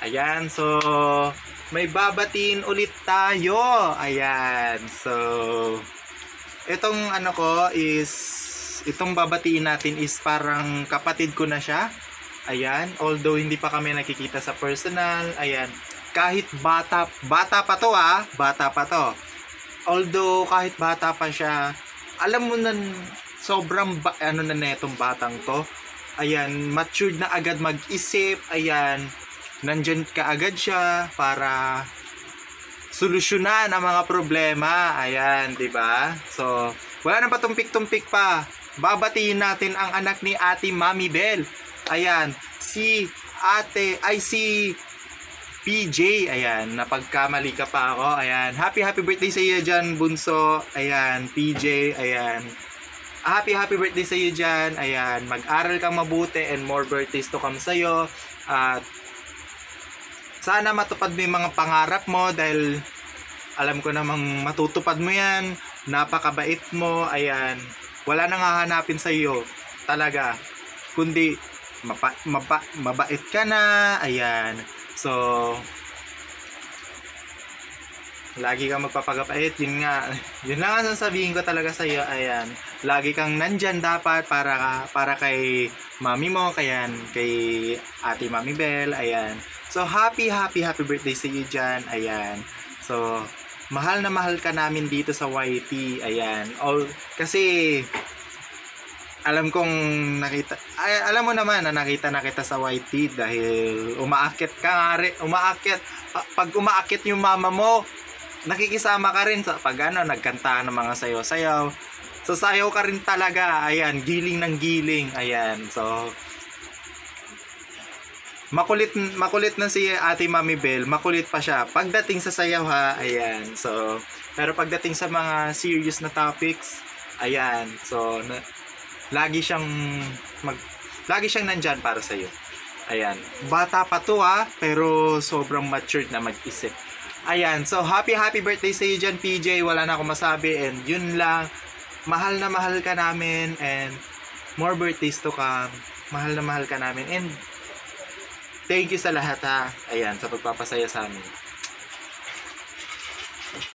Ayan, so may babatiin ulit tayo. Ayan, so itong ano ko is, itong babatiin natin is parang kapatid ko na siya. Ayan, although hindi pa kami nakikita sa personal. Ayan, kahit bata pa to, bata pa to. Although kahit bata pa siya, alam mo na sobrang ano na netong batang to. Ayan, matured na agad mag-isip. Ayan, nandyan ka agad siya para solusyonan ang mga problema. Ayan, 'di ba? So, wala nang patumpik-tumpik pa. Babatiin natin ang anak ni Ate Mami Bell. Ayan, si PJ. Ayan, napagkamali ka pa ako. Ayan, happy birthday sa iyo dyan, bunso. Ayan, PJ. Ayan, happy birthday sa iyo dyan. Ayan, mag-aral kang mabuti and more birthdays to come sa'yo. At sana matupad mo yung mga pangarap mo dahil alam ko namang matutupad mo yan. Napakabait mo. Ayan, wala nang hahanapin sa iyo talaga, kundi mabait ka na. Ayan, so lagi kang magpapagapait. Yun lang ang sasabihin ko talaga sa iyo. Ayan, lagi kang nandyan dapat para kay mami mo, kay Ate Mami Bell. Ayan, so happy birthday sa iyo dyan. Ayan, so mahal na mahal ka namin dito sa YT. Ayan, kasi alam kong alam mo naman na nakita na kita sa YT dahil umaakyat ka nga rin. Pag umaakyat yung mama mo, nakikisama ka rin sa pag nagkanta ng mga sayaw-sayaw. So sayaw ka rin talaga. Ayan, giling ng giling. Ayan, so makulit na si Ate Mami Bell. Makulit pa siya pagdating sa sayaw, ha. Ayan, so pero pagdating sa mga serious na topics, ayan, so lagi siyang nandyan para sa iyo. Ayan, bata pa to, pero sobrang matured na mag-isip. Ayan, so happy birthday sa iyo dyan, PJ. Wala na akong masabi and yun lang. Mahal na mahal ka namin and more birthdays to come. Mahal na mahal ka namin and thank you sa lahat, ha. Ayan, sa pagpapasaya sa amin.